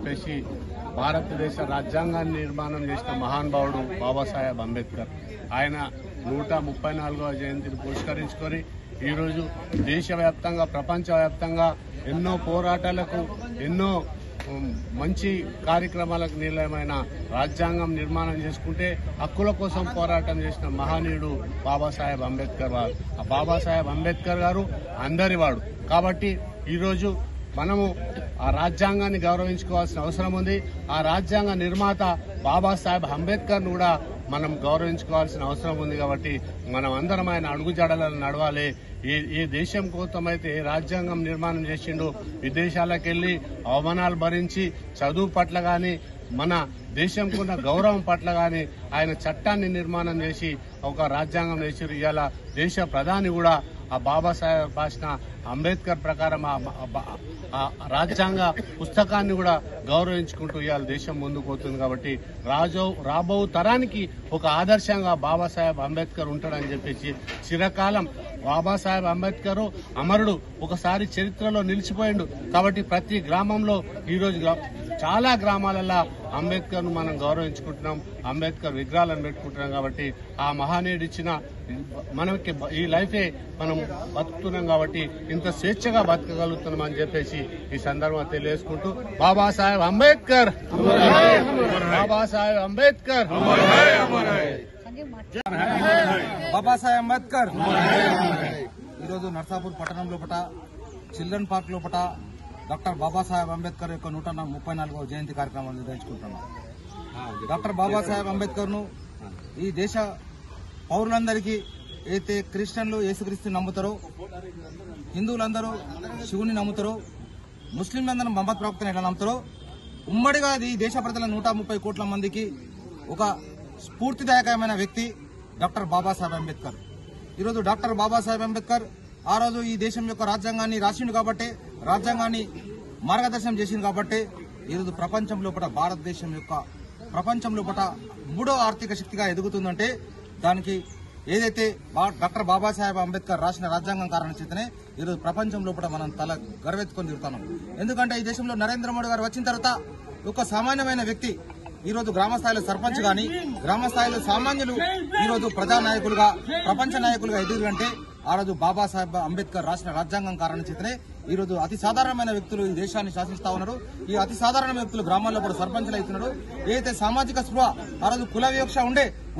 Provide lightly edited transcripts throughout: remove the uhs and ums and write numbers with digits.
చెప్పేసి భారతదేశ రాజ్యాంగాన్ని నిర్మాణం చేసిన మహానుభావుడు బాబాసాహెబ్ అంబేద్కర్ ఆయన 134వ జయంతిని పురస్కరించుకొని ఈరోజు దేశవ్యాప్తంగా ప్రపంచవ్యాప్తంగా ఎన్నో పోరాటాలకు ఎన్నో మంచి కార్యక్రమాలకు నిలయమైన రాజ్యాంగం నిర్మాణం చేసుకుంటే హక్కుల కోసం పోరాటం చేసిన మహనీయుడు బాబాసాహెబ్ అంబేద్కర్ వారు. ఆ బాబాసాహెబ్ అంబేద్కర్ గారు అందరివాడు కాబట్టి ఈరోజు మనము ఆ రాజ్యాంగాన్ని గౌరవించుకోవాల్సిన అవసరం ఉంది. ఆ రాజ్యాంగ నిర్మాత బాబాసాహెబ్ అంబేద్కర్ను కూడా మనం గౌరవించుకోవాల్సిన అవసరం ఉంది. కాబట్టి మనం అందరం ఆయన అడుగుజాడలను నడవాలి. ఏ దేశం కోసమైతే ఏ రాజ్యాంగం నిర్మాణం చేసిండో విదేశాలకు వెళ్లి అవమానాలు భరించి చదువు పట్ల గాని మన దేశంకున్న గౌరవం పట్ల గాని ఆయన చట్టాన్ని నిర్మాణం చేసి ఒక రాజ్యాంగం చేసి ఇవాళ దేశ ప్రధాని కూడా ఆ బాబాసాహెబ్ రాసిన అంబేద్కర్ ప్రకారం ఆ రాజ్యాంగ పుస్తకాన్ని కూడా గౌరవించుకుంటూ ఇవాళ దేశం ముందుకు పోతుంది. కాబట్టి రాబో తరానికి ఒక ఆదర్శంగా బాబాసాహెబ్ అంబేద్కర్ ఉంటాడని చెప్పేసి చిరకాలం బాబాసాహెబ్ అంబేద్కర్ అమరుడు, ఒకసారి చరిత్రలో నిలిచిపోయిండు. కాబట్టి ప్రతి గ్రామంలో ఈరోజు చాలా గ్రామాలలో అంబేద్కర్ ను మనం గౌరవించుకుంటున్నాం, అంబేద్కర్ విగ్రహాలను పెట్టుకుంటున్నాం. కాబట్టి ఆ మహానీయుడు ఇచ్చిన మనకి ఈ లైఫే మనం బతుకుతున్నాం కాబట్టి ఇంత స్వేచ్ఛగా బతకగలుగుతున్నాం అని చెప్పేసి ఈ సందర్భంగా తెలియజేసుకుంటూ బాబాసాహెబ్ అంబేద్కర్ బాబాసాహెబ్ అంబేద్కర్ బాబాసాహెబ్ అంబేద్కర్ ఈరోజు నర్సాపూర్ పట్టణం లోపల చిల్డ్రన్ పార్క్ లోపల డాక్టర్ బాబాసాహెబ్ అంబేద్కర్ యొక్క 134వ జయంతి కార్యక్రమాన్ని నిర్వహించుకుంటున్నాం. డాక్టర్ బాబాసాహెబ్ అంబేద్కర్ ను ఈ దేశ పౌరులందరికీ అయితే క్రిస్టియన్లు యేసుక్రీస్తుని నమ్ముతారో, హిందువులందరూ శివుని నమ్ముతారో, ముస్లింలందరూ మహమ్మద్ ప్రవక్తని ఎలా నమ్ముతారో, ఉమ్మడిగా ఈ దేశ ప్రజల 130 కోట్ల మందికి ఒక స్ఫూర్తిదాయకమైన వ్యక్తి డాక్టర్ బాబాసాహెబ్ అంబేద్కర్. ఈరోజు డాక్టర్ బాబాసాహెబ్ అంబేద్కర్ ఆ రోజు ఈ దేశం యొక్క రాజ్యాంగాన్ని రాసిండు కాబట్టి, రాజ్యాంగాన్ని మార్గదర్శనం చేసింది కాబట్టి ఈరోజు ప్రపంచం లోపల భారతదేశం యొక్క ప్రపంచం లోపల 3వ ఆర్థిక శక్తిగా ఎదుగుతుందంటే దానికి ఏదైతే డాక్టర్ బాబాసాహెబ్ అంబేద్కర్ రాసిన రాజ్యాంగం కారణం చేతనే ఈరోజు ప్రపంచం లోపల మనం తల గర్వెత్తుకొని తిరుగుతున్నాం. ఎందుకంటే ఈ దేశంలో నరేంద్ర మోడీ గారు వచ్చిన తర్వాత ఒక సామాన్యమైన వ్యక్తి ఈరోజు గ్రామ స్థాయిలో సర్పంచ్ గాని, గ్రామ స్థాయిలో సామాన్యులు ఈరోజు ప్రజానాయకులుగా, ప్రపంచ నాయకులుగా ఎదుగుంటే ఆ రోజు బాబాసాహెబ్ అంబేద్కర్ రాసిన రాజ్యాంగం కారణం చేతనే ఈరోజు అతి సాధారణమైన వ్యక్తులు ఈ దేశాన్ని శాసిస్తా ఉన్నారు. ఈ అతి సాధారణ వ్యక్తులు గ్రామాల్లో కూడా సర్పంచులు అవుతున్నారు. ఏదైతే సామాజిక స్పృహ ఆ రోజు కుల వివక్ష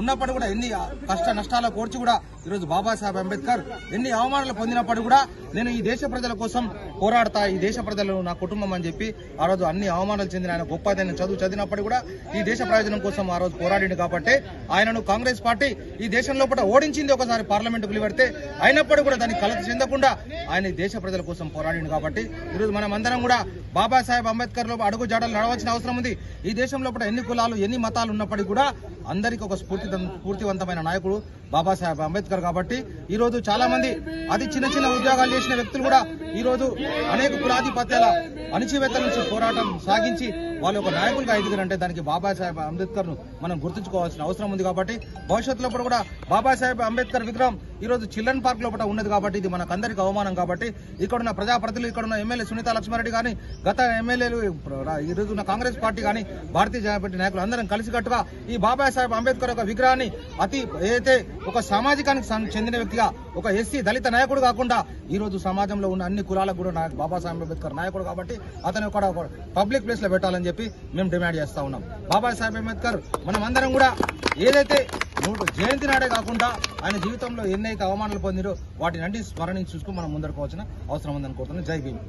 ఉన్నప్పుడు కూడా ఎన్ని కష్ట నష్టాల కోర్చి కూడా ఈరోజు బాబాసాహెబ్ అంబేద్కర్ ఎన్ని అవమానాలు పొందినప్పుడు కూడా నేను ఈ దేశ ప్రజల కోసం పోరాడతా, ఈ దేశ ప్రజలు నా కుటుంబం అని చెప్పి ఆ రోజు అన్ని అవమానాలు చెందిన ఆయన గొప్ప చదివినప్పుడు కూడా ఈ దేశ ప్రయోజనం కోసం ఆ రోజు పోరాడింది. కాబట్టి ఆయనను కాంగ్రెస్ పార్టీ ఈ దేశం లోపల ఓడించింది, ఒకసారి పార్లమెంటుకు నిలబెడితే. అయినప్పుడు కూడా దానికి కలత చెందకుండా ఆయన దేశ ప్రజల కోసం పోరాడింది. కాబట్టి ఈరోజు మనం అందరం కూడా బాబాసాహెబ్ అంబేద్కర్ లో అడుగు జాడలు నడవాల్సిన అవసరం ఉంది. ఈ దేశం లోపల ఎన్ని కులాలు ఎన్ని మతాలు ఉన్నప్పటికీ కూడా అందరికీ ఒక స్ఫూర్తివంతమైన నాయకుడు బాబాసాహెబ్ అంబేద్కర్. కాబట్టి ఈ రోజు చాలా మంది అతి చిన్న చిన్న ఉద్యోగాలు చేసిన వ్యక్తులు కూడా ఈ రోజు అనేక కులాధిపత్యాల అణచివేతల నుంచి పోరాటం సాగించి వాళ్ళు ఒక నాయకులుగా ఎదిగారంటే దానికి బాబాసాహెబ్ అంబేద్కర్ ను మనం గుర్తుంచుకోవాల్సిన అవసరం ఉంది. కాబట్టి భవిష్యత్తులో కూడా బాబాసాహెబ్ అంబేద్కర్ విగ్రహం ఈ రోజు చిల్డ్రన్ పార్క్ లోపల ఉన్నది. కాబట్టి ఇది మనకందరికీ అవమానం. కాబట్టి ఇక్కడున్న ప్రజాప్రతినిధులు, ఇక్కడున్న ఎమ్మెల్యే సునీతా లక్ష్మారెడ్డి గాని, గత ఎమ్మెల్యేలు, ఈ రోజున్న కాంగ్రెస్ పార్టీ గాని, భారతీయ జనతా పార్టీ నాయకులు అందరం కలిసికట్టుగా ఈ బాబాసాహెబ్ అంబేద్కర్ యొక్క విగ్రహాన్ని ఏదైతే ఒక సామాజికానికి చెందిన వ్యక్తిగా, ఒక ఎస్సీ దళిత నాయకుడు కాకుండా ఈ రోజు సమాజంలో ఉన్న అన్ని కులాలకు కూడా బాబాసాహెబ్ అంబేద్కర్ నాయకుడు కాబట్టి అతను కూడా పబ్లిక్ ప్లేస్ లో పెట్టాలని చెప్పి మేము డిమాండ్ చేస్తా ఉన్నాం. బాబాసాహెబ్ అంబేద్కర్ మనం అందరం కూడా ఏదైతే జయంతి నాడే కాకుండా ఆయన జీవితంలో ఎన్నైతే అవమానాలు పొందిరో వాటిని స్మరణించి చూసుకుని మనం ముందరకు వచ్చిన అవసరం ఉందని కోరుతున్నాం. జై భీమ్.